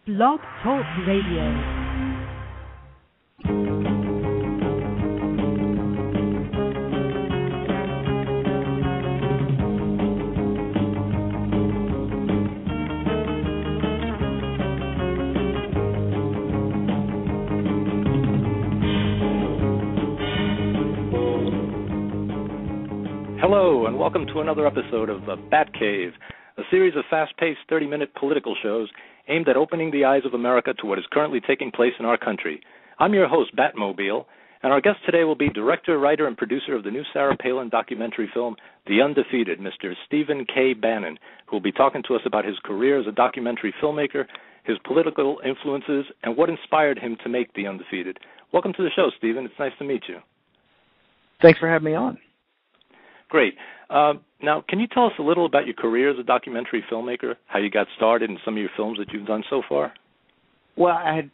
Blog Talk Radio. Hello, and welcome to another episode of Batcave, a series of fast-paced 30-minute political shows aimed at opening the eyes of America to what is currently taking place in our country. I'm your host, Batmobile, and our guest today will be director, writer, and producer of the new Sarah Palin documentary film, The Undefeated, Mr. Stephen K. Bannon, who will be talking to us about his career as a documentary filmmaker, his political influences, and what inspired him to make The Undefeated. Welcome to the show, Stephen. It's nice to meet you. Thanks for having me on. Great. Now, can you tell us a little about your career as a documentary filmmaker, how you got started, and some of your films that you've done so far? Well, I'd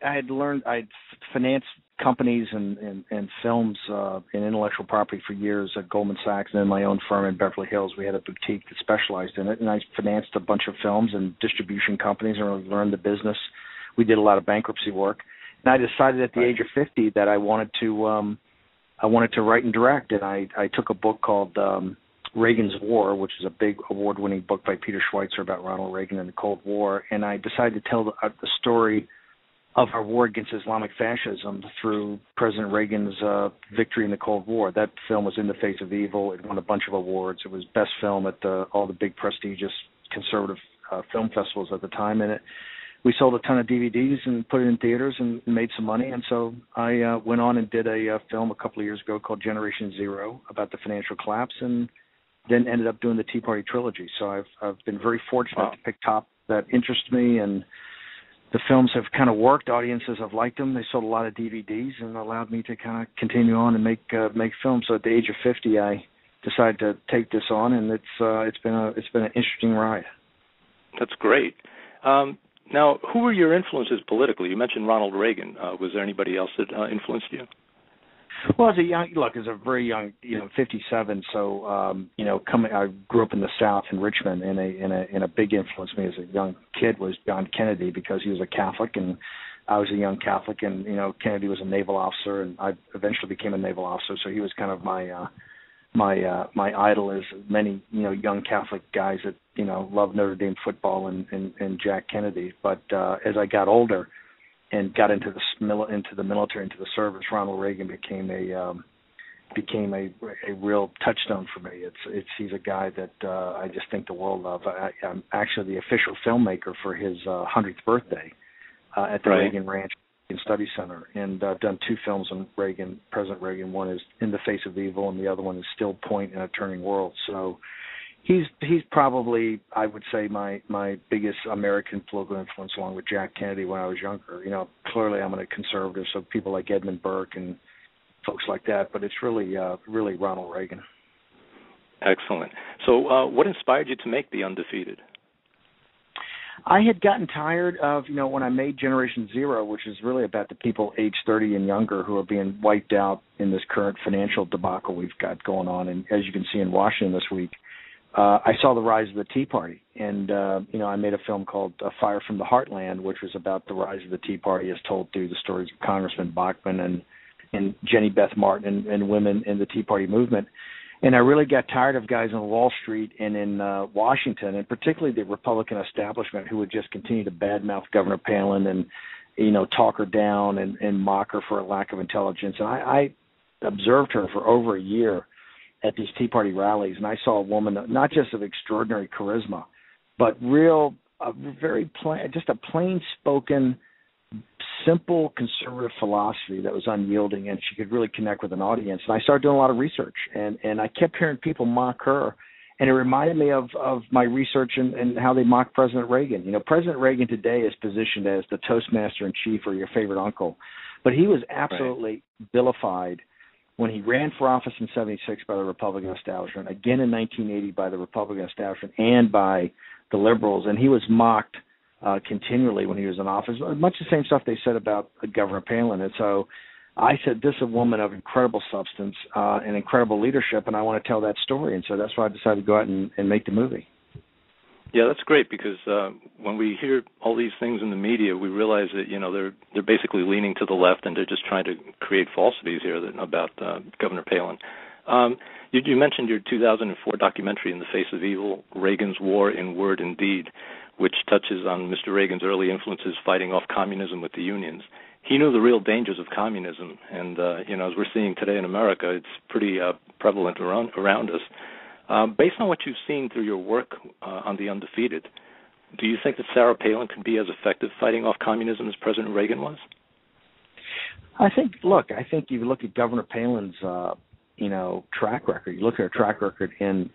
financed companies and films in intellectual property for years at Goldman Sachs, and then my own firm in Beverly Hills. We had a boutique that specialized in it, and I financed a bunch of films and distribution companies and really learned the business. We did a lot of bankruptcy work, and I decided at the age of 50 that I wanted to write and direct, and I took a book called Reagan's War, which is a big award-winning book by Peter Schweitzer about Ronald Reagan and the Cold War, and I decided to tell the story of our war against Islamic fascism through President Reagan's victory in the Cold War. That film was In the Face of Evil. It won a bunch of awards. It was best film at all the big prestigious conservative film festivals at the time, and we sold a ton of DVDs and put it in theaters and made some money. And so I went on and did a film a couple of years ago called Generation Zero about the financial collapse, and then ended up doing the Tea Party trilogy. So I've been very fortunate to pick top that interest me, and the films have kind of worked. Audiences have liked them. They sold a lot of DVDs and allowed me to kind of continue on and make films. So at the age of 50, I decided to take this on, and it's been an interesting ride. That's great. Now, who were your influences politically? You mentioned Ronald Reagan. Was there anybody else that influenced you? Well, as a very young, 57. So, I grew up in the South in Richmond, and a big influence me as a young kid was John Kennedy, because he was a Catholic, and I was a young Catholic, and Kennedy was a naval officer, and I eventually became a naval officer. So he was kind of my idol, as many young Catholic guys that love Notre Dame football and Jack Kennedy. But as I got older and got into the military, into the service, Ronald Reagan became a real touchstone for me. He's a guy that I just think the world of. I'm actually the official filmmaker for his 100th birthday at the Reagan Ranch Study Center, and I've done two films on President Reagan. One is In the Face of Evil, and the other one is Still Point in a Turning World. So he's probably, I would say, my biggest American political influence, along with Jack Kennedy when I was younger. Clearly I'm a conservative, so people like Edmund Burke and folks like that, but it's really Ronald Reagan. Excellent. So what inspired you to make The Undefeated? I had gotten tired of, when I made Generation Zero, which is really about the people age 30 and younger who are being wiped out in this current financial debacle we've got going on. And as you can see in Washington this week, I saw the rise of the Tea Party. And, I made a film called Fire from the Heartland, which was about the rise of the Tea Party as told through the stories of Congressman Bachmann and Jenny Beth Martin and women in the Tea Party movement. And I really got tired of guys on Wall Street and in Washington, and particularly the Republican establishment, who would just continue to badmouth Governor Palin and, talk her down and mock her for a lack of intelligence. And I observed her for over a year at these Tea Party rallies, and I saw a woman not just of extraordinary charisma, but just a plain-spoken, simple conservative philosophy that was unyielding, and she could really connect with an audience. And I started doing a lot of research, and I kept hearing people mock her, and it reminded me of my research and how they mock President Reagan. President Reagan today is positioned as the Toastmaster-in-Chief or your favorite uncle, but he was absolutely vilified when he ran for office in 1976 by the Republican establishment, again in 1980 by the Republican establishment and by the liberals, and he was mocked continually when he was in office. Much the same stuff they said about Governor Palin. And so I said, this is a woman of incredible substance and incredible leadership, and I want to tell that story. And so that's why I decided to go out and make the movie. Yeah, that's great because when we hear all these things in the media, we realize that they're basically leaning to the left and they're just trying to create falsities here about Governor Palin. You mentioned your 2004 documentary, In the Face of Evil, Reagan's War in Word and Deed, which touches on Mr. Reagan's early influences fighting off communism with the unions. He knew the real dangers of communism, and as we're seeing today in America, it's pretty prevalent around us. Based on what you've seen through your work on the Undefeated, do you think that Sarah Palin could be as effective fighting off communism as President Reagan was? I think you look at Governor Palin's track record. You look at her track record in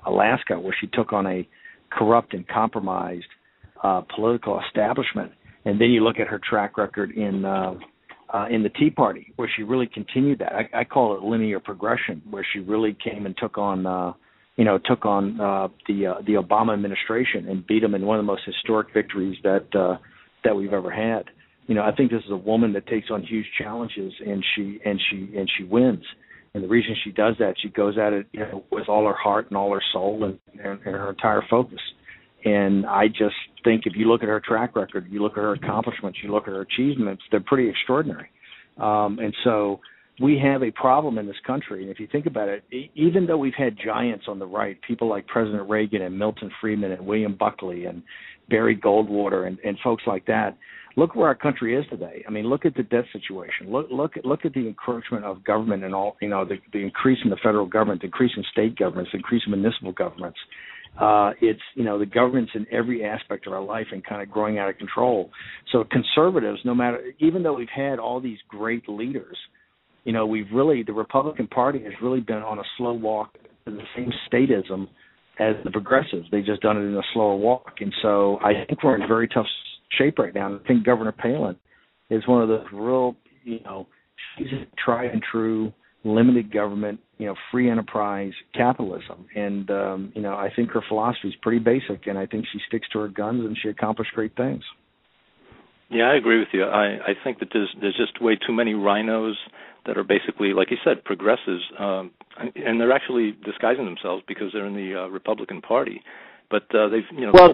Alaska, where she took on a corrupt and compromised political establishment, and then you look at her track record in the Tea Party, where she really continued that. I call it linear progression, where she really came and took on the Obama administration and beat them in one of the most historic victories that we've ever had. I think this is a woman that takes on huge challenges and she wins. And the reason she does that, she goes at it with all her heart and all her soul and her entire focus. And I just think if you look at her track record, you look at her accomplishments, you look at her achievements, they're pretty extraordinary. And so we have a problem in this country. And if you think about it, even though we've had giants on the right, people like President Reagan and Milton Friedman and William Buckley and Barry Goldwater and folks like that, look where our country is today. I mean, look at the debt situation. Look at the encroachment of government and all, the increase in the federal government, the increase in state governments, the increase in municipal governments. It's, the government's in every aspect of our life and kind of growing out of control. So conservatives, even though we've had all these great leaders, the Republican Party has really been on a slow walk to the same statism as the progressives. They've just done it in a slower walk. And so I think we're in very tough shape right now. And I think Governor Palin is one of those real, she's a tried and true limited government, free enterprise capitalism. And, I think her philosophy is pretty basic, and I think she sticks to her guns and she accomplished great things. Yeah, I agree with you. I think that there's just way too many rhinos that are basically, like you said, progressives, and they're actually disguising themselves because they're in the Republican Party. But they've,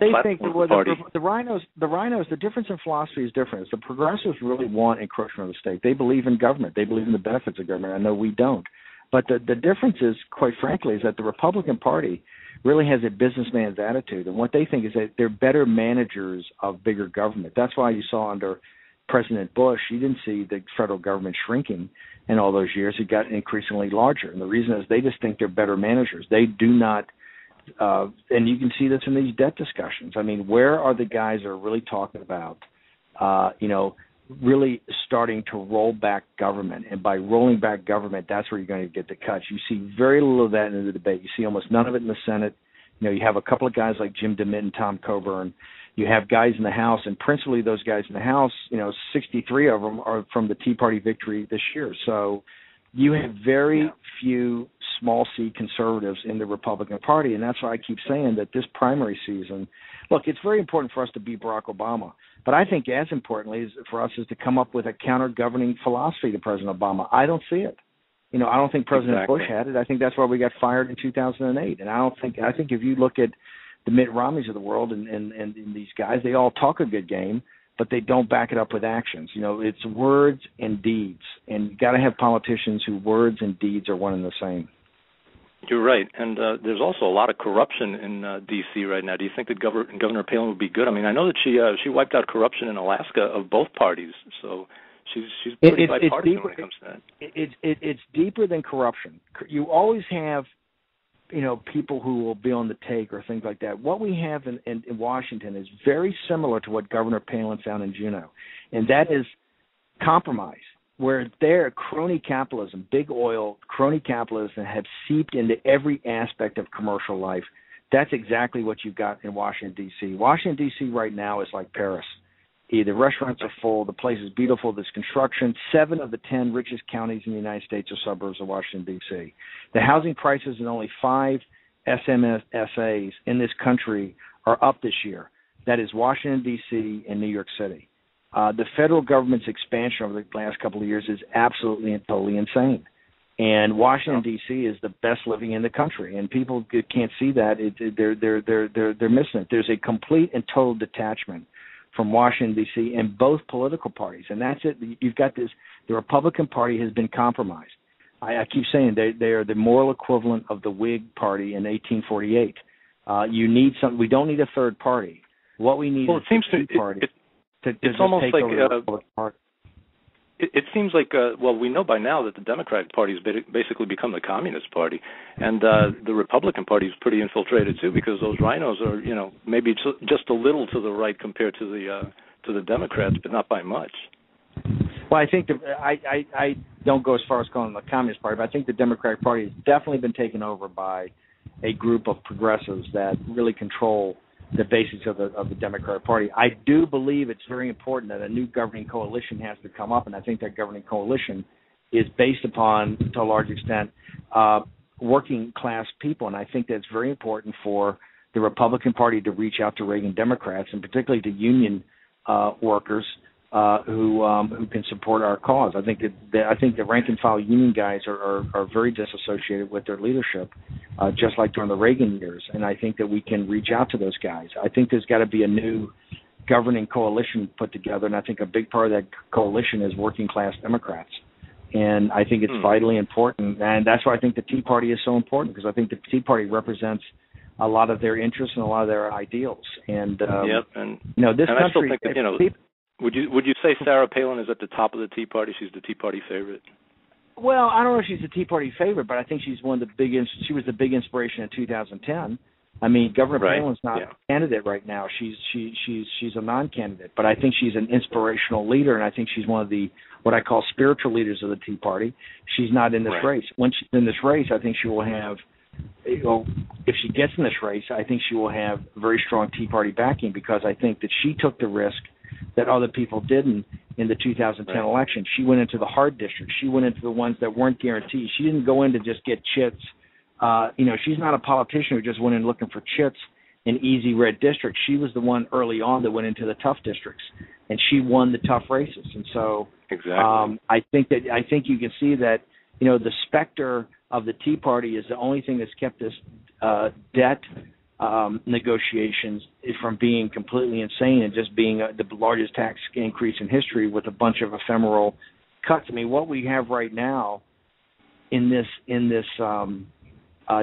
they think the rhinos. The difference in philosophy is different. The progressives really want encroachment of the state. They believe in government. They believe in the benefits of government. I know we don't. But the difference is, quite frankly, is that the Republican Party really has a businessman's attitude, and what they think is that they're better managers of bigger government. That's why you saw under President Bush, you didn't see the federal government shrinking in all those years. It got increasingly larger, and the reason is they just think they're better managers. They do not. And you can see this in these debt discussions. I mean, where are the guys that are really talking about, really starting to roll back government? And by rolling back government, that's where you're going to get the cuts. You see very little of that in the debate. You see almost none of it in the Senate. You have a couple of guys like Jim DeMint and Tom Coburn. You have guys in the House, and principally those guys in the House, 63 of them are from the Tea Party victory this year. So you have very few small C conservatives in the Republican Party, and that's why I keep saying that this primary season, look, it's very important for us to beat Barack Obama, but I think as importantly for us is to come up with a counter-governing philosophy to President Obama. I don't see it. I don't think President Bush had it. I think that's why we got fired in 2008, and I think if you look at the Mitt Romneys of the world and these guys, they all talk a good game, but they don't back it up with actions. It's words and deeds, and you got to have politicians whose words and deeds are one and the same. You're right, and there's also a lot of corruption in D.C. right now. Do you think that Governor Palin would be good? I mean, I know that she wiped out corruption in Alaska of both parties, so she's pretty bipartisan when it comes to that. It's deeper than corruption. You always have, people who will be on the take or things like that. What we have in Washington is very similar to what Governor Palin found in Juneau, and that is compromise, where their crony capitalism, big oil, crony capitalism have seeped into every aspect of commercial life. That's exactly what you've got in Washington, D.C. Washington, D.C. right now is like Paris. The restaurants are full. The place is beautiful. There's construction. 7 of the 10 richest counties in the United States are suburbs of Washington, D.C. The housing prices in only 5 SMSAs in this country are up this year. That is Washington, D.C. and New York City. The federal government's expansion over the last couple of years is absolutely and totally insane. And Washington D.C. is the best living in the country, and people can't see that. They're missing it. There's a complete and total detachment from Washington D.C. in both political parties, and that's it. You've got this. The Republican Party has been compromised. I keep saying they are the moral equivalent of the Whig Party in 1848. You need some. We don't need a third party. What we need is the Tea Party to it's almost take like over the Republican Party. It seems like, well, we know by now that the Democratic Party has basically become the Communist Party, and the Republican Party is pretty infiltrated too, because those rhinos are, maybe just a little to the right compared to the Democrats, but not by much. Well, I think I don't go as far as calling them the Communist Party, but I think the Democratic Party has definitely been taken over by a group of progressives that really control the basics of the Democratic Party. I do believe it's very important that a new governing coalition has to come up, and I think that governing coalition is based upon, to a large extent, working class people, and I think that's very important for the Republican Party to reach out to Reagan Democrats, and particularly to union workers who can support our cause. I think the rank and file union guys are very disassociated with their leadership, just like during the Reagan years. And I think that we can reach out to those guys. I think there's got to be a new governing coalition put together, and I think a big part of that coalition is working class Democrats. And I think it's vitally important, and that's why I think the Tea Party is so important, because I think the Tea Party represents a lot of their interests and a lot of their ideals. And this country. I still think that, Would you say Sarah Palin is at the top of the Tea Party? She's the Tea Party favorite. Well, I don't know if she's the Tea Party favorite, but I think she's one of the big. She was the big inspiration in 2010. I mean, Governor Palin's not a candidate right now. She's a non-candidate, but I think she's an inspirational leader, and I think she's one of the what I call spiritual leaders of the Tea Party. She's not in this race. When she's in this race, I think she will have. If she gets in this race, I think she will have very strong Tea Party backing, because I think that she took the risk that other people didn't in the 2010 election. She went into the hard districts. She went into the ones that weren't guaranteed. She didn't go in to just get chits. She's not a politician who just went in looking for chits in easy red districts. She was the one early on that went into the tough districts, and she won the tough races. And so I think you can see that the specter of the Tea Party is the only thing that's kept this debt negotiations from being completely insane and just being the largest tax increase in history with a bunch of ephemeral cuts. I mean, what we have right now in this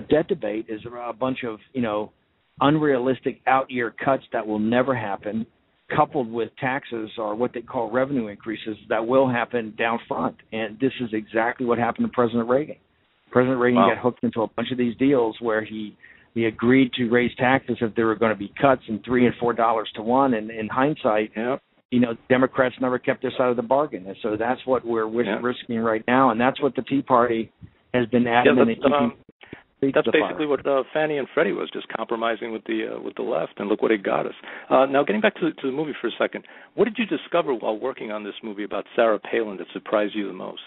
debt debate is a bunch of unrealistic out-year cuts that will never happen, coupled with taxes or what they call revenue increases that will happen down front. And this is exactly what happened to President Reagan. President Reagan got hooked into a bunch of these deals where he agreed to raise taxes if there were going to be cuts in $3 and $4 to one. And in hindsight, Democrats never kept their side of the bargain. And so that's what we're risking right now. And that's what the Tea Party has been adamant in keeping. That's basically what Fannie and Freddie was, just compromising with the left, and look what it got us. Now, getting back to the movie for a second, what did you discover while working on this movie about Sarah Palin that surprised you the most?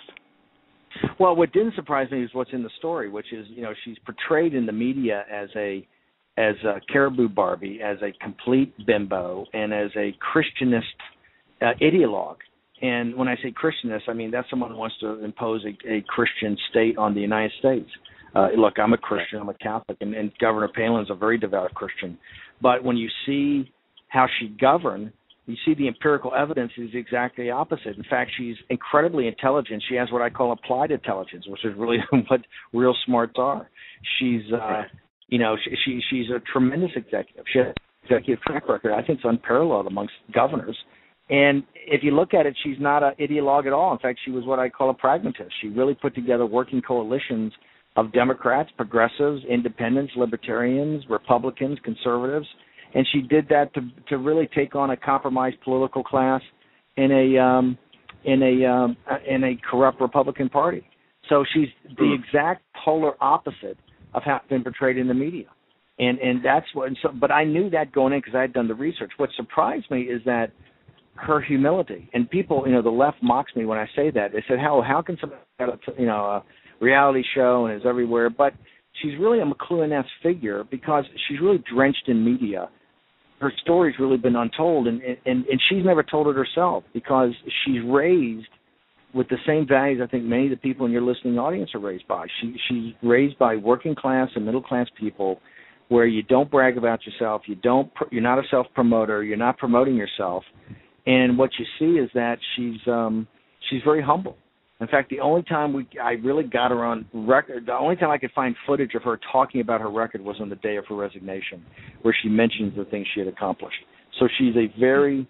Well, what didn't surprise me is what's in the story, which is, she's portrayed in the media as a Caribou Barbie, as a complete bimbo, and as a Christianist ideologue. And when I say Christianist, I mean that's someone who wants to impose a Christian state on the United States. Look, I'm a Christian, I'm a Catholic, and Governor Palin's a very devout Christian. But when you see how she governed, you see the empirical evidence is exactly the opposite. In fact, she's incredibly intelligent. She has what I call applied intelligence, which is really what real smarts are. She's, she's a tremendous executive. She has an executive track record. I think it's unparalleled amongst governors. And if you look at it, she's not an ideologue at all. In fact, she was what I call a pragmatist. She really put together working coalitions of Democrats, progressives, independents, libertarians, Republicans, conservatives. And she did that to really take on a compromised political class in a corrupt Republican Party. So she's the exact polar opposite of how it's been portrayed in the media, and that's what. And so, but I knew that going in because I had done the research. What surprised me is that her humility, and people, the left mocks me when I say that. They said, how can somebody have a reality show and is everywhere, but she's really a McLuhan-esque figure because she's really drenched in media. Her story's really been untold, and she's never told it herself because she's raised with the same values I think many of the people in your listening audience are raised by. She's raised by working class and middle class people, where you don't brag about yourself, you're not a self promoter, you're not promoting yourself, and what you see is that she's very humble. In fact, the only time I really got her on record, the only time I could find footage of her talking about her record was on the day of her resignation, where she mentions the things she had accomplished. So she's a very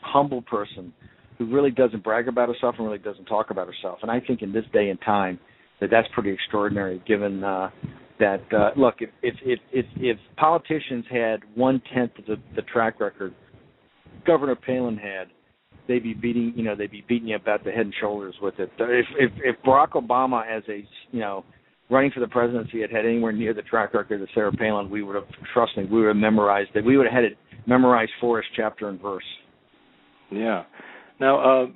humble person who really doesn't brag about herself and really doesn't talk about herself. And I think in this day and time that's pretty extraordinary, given that look, if politicians had 1/10 of the track record Governor Palin had, they'd be beating you about the head and shoulders with it. If Barack Obama, as running for the presidency, had anywhere near the track record of Sarah Palin, we would have memorized it. We would have had it memorized for us, chapter and verse. Yeah. Now,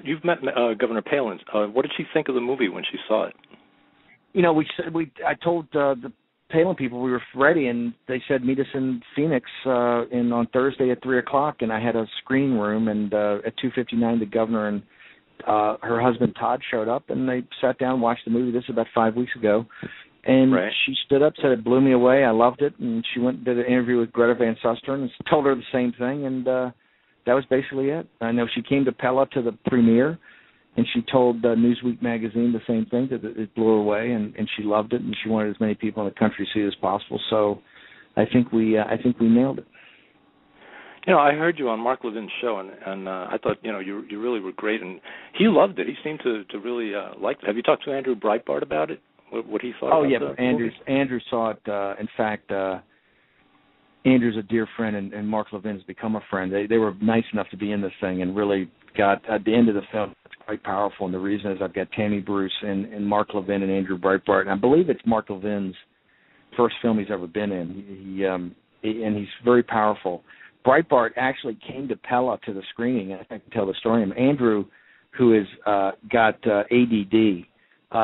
you've met Governor Palin. What did she think of the movie when she saw it? I told the Palin people we were ready, and they said meet us in Phoenix on Thursday at 3:00. And I had a screening room, and at 2:59, the governor and her husband Todd showed up, and they sat down and watched the movie. This is about 5 weeks ago. And She stood up, said it blew me away. I loved it. And she went and did an interview with Greta Van Susteren and told her the same thing. And that was basically it. I know she came to Pella to the premiere, and she told Newsweek magazine the same thing, that it blew her away, and she loved it, and she wanted as many people in the country to see it as possible. So I think we nailed it. I heard you on Mark Levin's show, and I thought you really were great, and he loved it. He seemed to really like it. Have you talked to Andrew Breitbart about it? What he thought? Oh yeah, Andrew saw it. In fact, Andrew's a dear friend, and Mark Levin has become a friend. They were nice enough to be in this thing, and really got at the end of the film. It's quite powerful, and the reason is I've got Tammy Bruce and Mark Levin and Andrew Breitbart, and I believe it's Mark Levin's first film he's ever been in. And he's very powerful. Breitbart actually came to Pella to the screening, and I can tell the story. And Andrew, who has got ADD,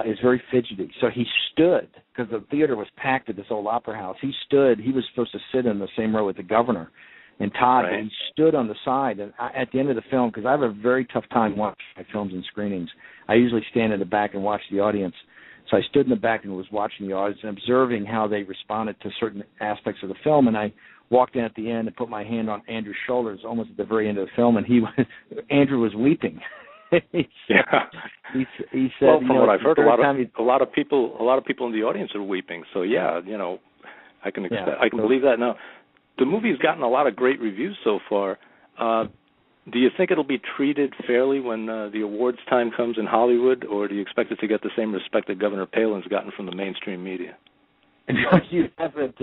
is very fidgety. So he stood, because the theater was packed at this old opera house. He stood. He was supposed to sit in the same row with the governor and Todd, but he stood on the side. And at the end of the film, because I have a very tough time watching my films and screenings, I usually stand in the back and watch the audience. So I stood in the back and was watching the audience and observing how they responded to certain aspects of the film. And I walked in at the end and put my hand on Andrew's shoulders almost at the very end of the film, and Andrew was weeping. He said, well, from what I've heard, a lot of people in the audience are weeping. So yeah, I can believe that. Now, the movie's gotten a lot of great reviews so far. Do you think it'll be treated fairly when the awards time comes in Hollywood, or do you expect it to get the same respect that Governor Palin's gotten from the mainstream media? You haven't.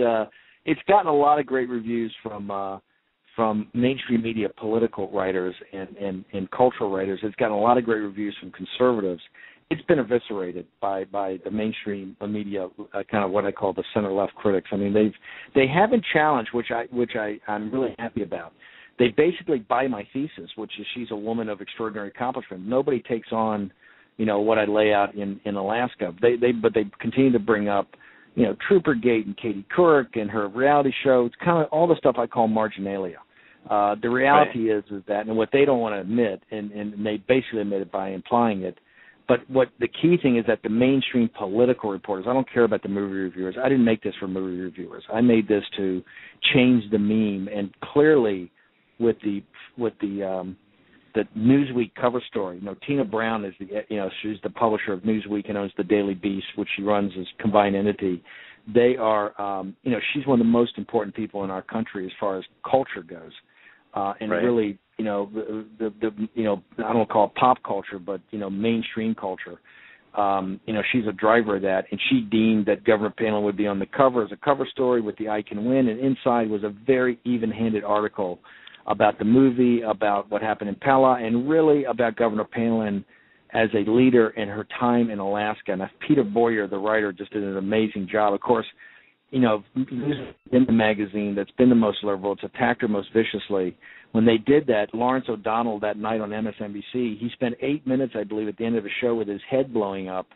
It's gotten a lot of great reviews from mainstream media, political writers, and cultural writers. It's gotten a lot of great reviews from conservatives. It's been eviscerated by the mainstream media, kind of what I call the center-left critics. I mean, they haven't challenged, which I'm really happy about. They basically buy my thesis, which is she's a woman of extraordinary accomplishment. Nobody takes on, what I lay out in Alaska. But they continue to bring up, Troopergate and Katie Couric and her reality show. It's kind of all the stuff I call marginalia. The reality is that, and what they don't want to admit, and they basically admit it by implying it, but what the key thing is that the mainstream political reporters, I don't care about the movie reviewers. I didn't make this for movie reviewers. I made this to change the meme, and clearly with the Newsweek cover story, Tina Brown is she's the publisher of Newsweek and owns the Daily Beast, which she runs as combined entity. They are, she's one of the most important people in our country as far as culture goes, and really, I don't call it pop culture, but mainstream culture. She's a driver of that, and she deemed that Governor Palin would be on the cover as a cover story with the I Can Win, and inside was a very even-handed article about the movie, about what happened in Pella, and really about Governor Palin as a leader in her time in Alaska. And Peter Boyer, the writer, just did an amazing job. Of course, in the magazine that's been the most liberal, it's attacked her most viciously. When they did that, Lawrence O'Donnell that night on MSNBC, he spent 8 minutes, I believe, at the end of the show with his head blowing up,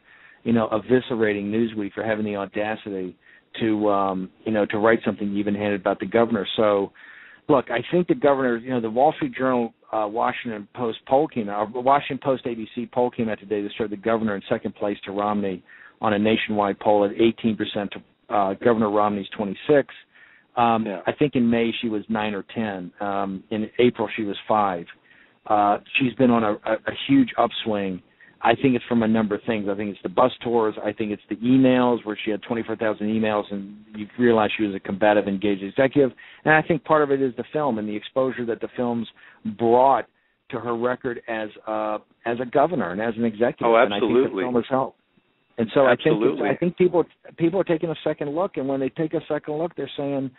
eviscerating Newsweek for having the audacity to write something even-handed about the governor. So, look, I think the governor, the Wall Street Journal Washington Post poll came out. Washington Post ABC poll came out today that showed the governor in second place to Romney on a nationwide poll at 18% to Governor Romney's 26%. I think in May she was 9 or 10. In April she was 5. She's been on a huge upswing. I think it's from a number of things. I think it's the bus tours. I think it's the emails where she had 24,000 emails, and you realize she was a combative, engaged executive. And I think part of it is the film and the exposure that the films brought to her record as a governor and as an executive. Oh, absolutely. And I think the film has helped. And so I think people are taking a second look, and when they take a second look, they're saying,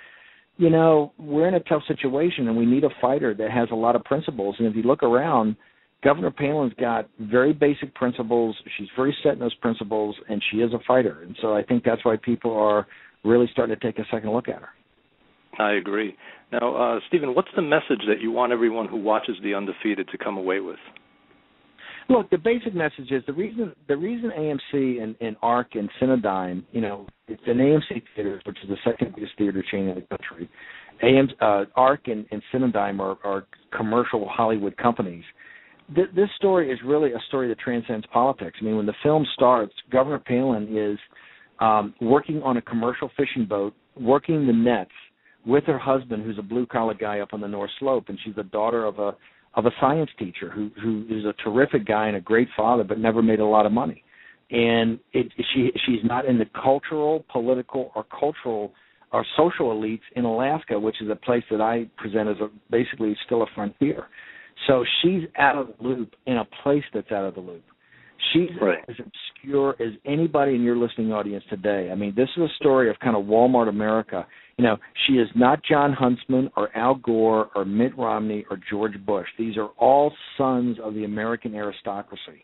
you know, we're in a tough situation, and we need a fighter that has a lot of principles. And if you look around, Governor Palin's got very basic principles. She's very set in those principles, and she is a fighter. And so I think that's why people are really starting to take a second look at her. I agree. Now, Stephen, what's the message that you want everyone who watches The Undefeated to come away with? Look, the basic message is the reason AMC and ARC and Cinedigm, you know, it's an AMC Theaters, which is the second biggest theater chain in the country. ARC and Cinedigm are commercial Hollywood companies. This story is really a story that transcends politics. I mean, when the film starts, Governor Palin is working on a commercial fishing boat, working the nets with her husband, who's a blue-collar guy up on the North Slope, and she's the daughter of a science teacher who is a terrific guy and a great father, but never made a lot of money. And she's not in the cultural, political, or social elites in Alaska, which is a place that I present as basically still a frontier. So she's out of the loop in a place that's out of the loop. She's as obscure as anybody in your listening audience today. I mean, this is a story of kind of Walmart America. You know, she is not John Huntsman or Al Gore or Mitt Romney or George Bush. These are all sons of the American aristocracy.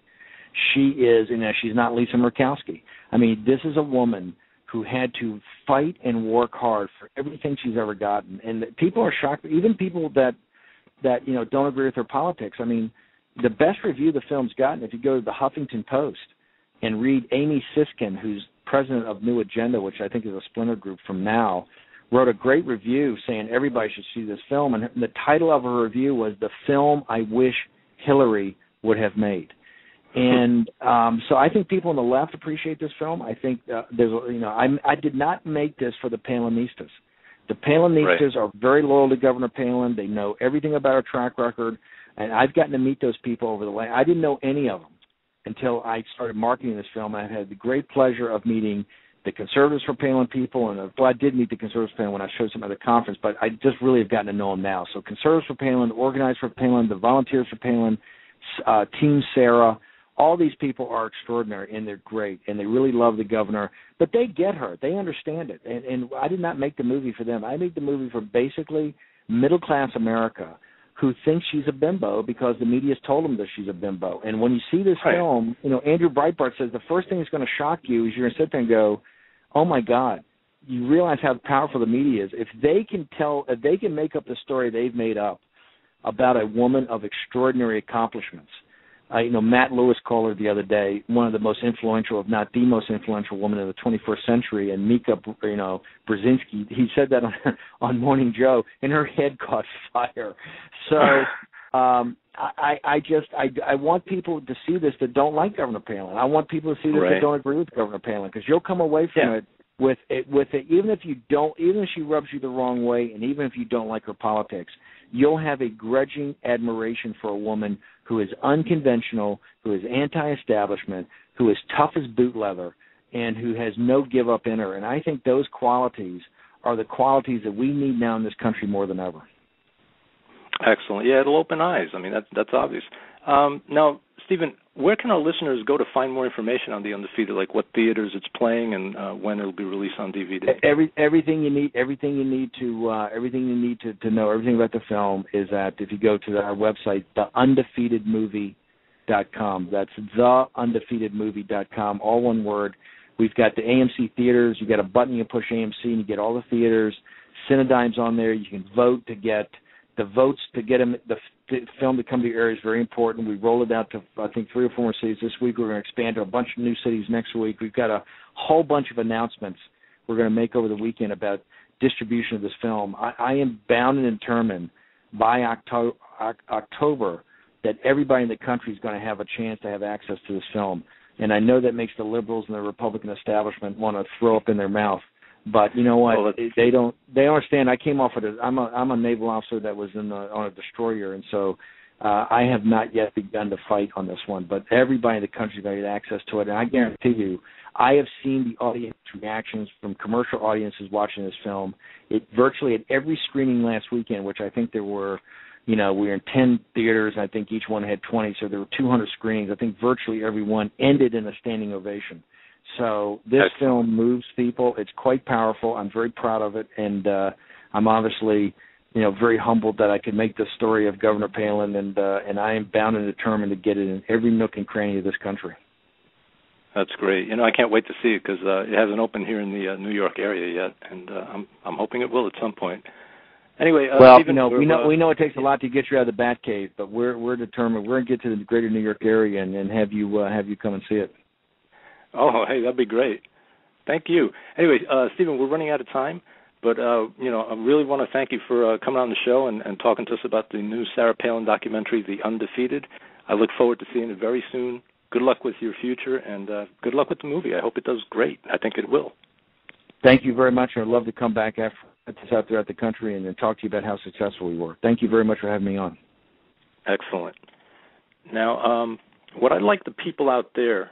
She is, you know, she's not Lisa Murkowski. I mean, this is a woman who had to fight and work hard for everything she's ever gotten. And people are shocked, even people that you know don't agree with her politics. I mean, the best review the film's gotten, if you go to the Huffington Post and read Amy Siskin, who's president of New Agenda, which I think is a splinter group from Now, wrote a great review saying everybody should see this film. And the title of her review was "The Film I Wish Hillary Would Have Made." And so I think people on the left appreciate this film. I think I did not make this for the Palinistas. The Palinistas are very loyal to Governor Palin. They know everything about her track record, and I've gotten to meet those people over the way. I didn't know any of them until I started marketing this film. I had the great pleasure of meeting the Conservatives for Palin people, and I did meet the Conservatives for Palin when I showed some at the conference, but I just really have gotten to know them now. So Conservatives for Palin, Organized for Palin, the Volunteers for Palin, Team Sarah, all these people are extraordinary, and they're great, and they really love the governor. But they get her. They understand it. And I did not make the movie for them. I made the movie for basically middle-class America who thinks she's a bimbo because the media's told them that she's a bimbo. And when you see this film, you know, Andrew Breitbart says the first thing that's going to shock you is you're going to sit there and go, oh, my God, you realize how powerful the media is. If they can make up the story they've made up about a woman of extraordinary accomplishments. Matt Lewis called her the other day one of the most influential, if not the most influential woman of the 21st century, and Mika, Brzezinski, he said that on Morning Joe, and her head caught fire. So I want people to see this that don't like Governor Palin. I want people to see this that don't agree with Governor Palin, because you'll come away from it with it, even if she rubs you the wrong way, and even if you don't like her politics, you'll have a grudging admiration for a woman who is unconventional, who is anti-establishment, who is tough as boot leather, and who has no give up in her. And I think those qualities are the qualities that we need now in this country more than ever. Excellent. Yeah, it'll open eyes. I mean, that's obvious. Now, Stephen, where can our listeners go to find more information on The Undefeated, like what theaters it's playing and when it'll be released on DVD? Everything you need to know everything about the film is that if you go to our website, theundefeatedmovie.com. That's theundefeatedmovie.com, all one word. We've got the AMC theaters. You got a button you push AMC and you get all the theaters. Cinedigm's on there. You can vote to get the votes to get the film to come to your area is very important. We rolled it out to, I think, 3 or 4 more cities this week. We're going to expand to a bunch of new cities next week. We've got a whole bunch of announcements we're going to make over the weekend about distribution of this film. I am bound and determined by October that everybody in the country is going to have a chance to have access to this film. And I know that makes the liberals and the Republican establishment want to throw up in their mouth. But you know what? They don't understand. I came off of it. I'm a naval officer that was on a destroyer, and so I have not yet begun to fight on this one. But everybody in the country is going to get access to it, and I guarantee you, I have seen the audience reactions from commercial audiences watching this film. It virtually at every screening last weekend, which I think there were, we were in 10 theaters. I think each one had 20, so there were 200 screenings. I think virtually every one ended in a standing ovation. So this film moves people. It's quite powerful. I'm very proud of it, and I'm obviously, very humbled that I could make the story of Governor Palin, and I am bound and determined to get it in every nook and cranny of this country. That's great. I can't wait to see it because it hasn't opened here in the New York area yet, and I'm hoping it will at some point. Anyway, well, Stephen, we know it takes a lot to get you out of the Batcave, but we're determined. We're going to get to the greater New York area and have you come and see it. Oh, hey, that'd be great. Thank you. Anyway, Stephen, we're running out of time, but, I really want to thank you for coming on the show and talking to us about the new Sarah Palin documentary, The Undefeated. I look forward to seeing it very soon. Good luck with your future, and good luck with the movie. I hope it does great. I think it will. Thank you very much. I'd love to come back after this out throughout the country and talk to you about how successful we were. Thank you very much for having me on. Excellent. Now, what I'd like the people out there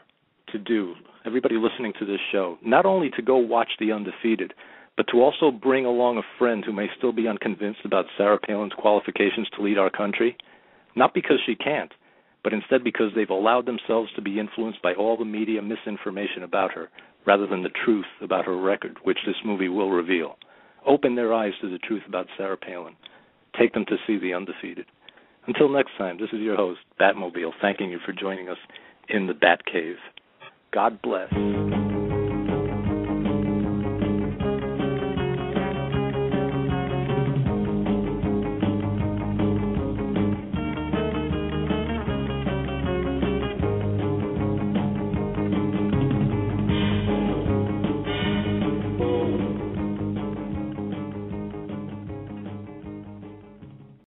to do, everybody listening to this show, not only to go watch The Undefeated, but to also bring along a friend who may still be unconvinced about Sarah Palin's qualifications to lead our country, not because she can't, but instead because they've allowed themselves to be influenced by all the media misinformation about her, rather than the truth about her record, which this movie will reveal. Open their eyes to the truth about Sarah Palin. Take them to see The Undefeated. Until next time, this is your host, Batmobile, thanking you for joining us in the Batcave. God bless.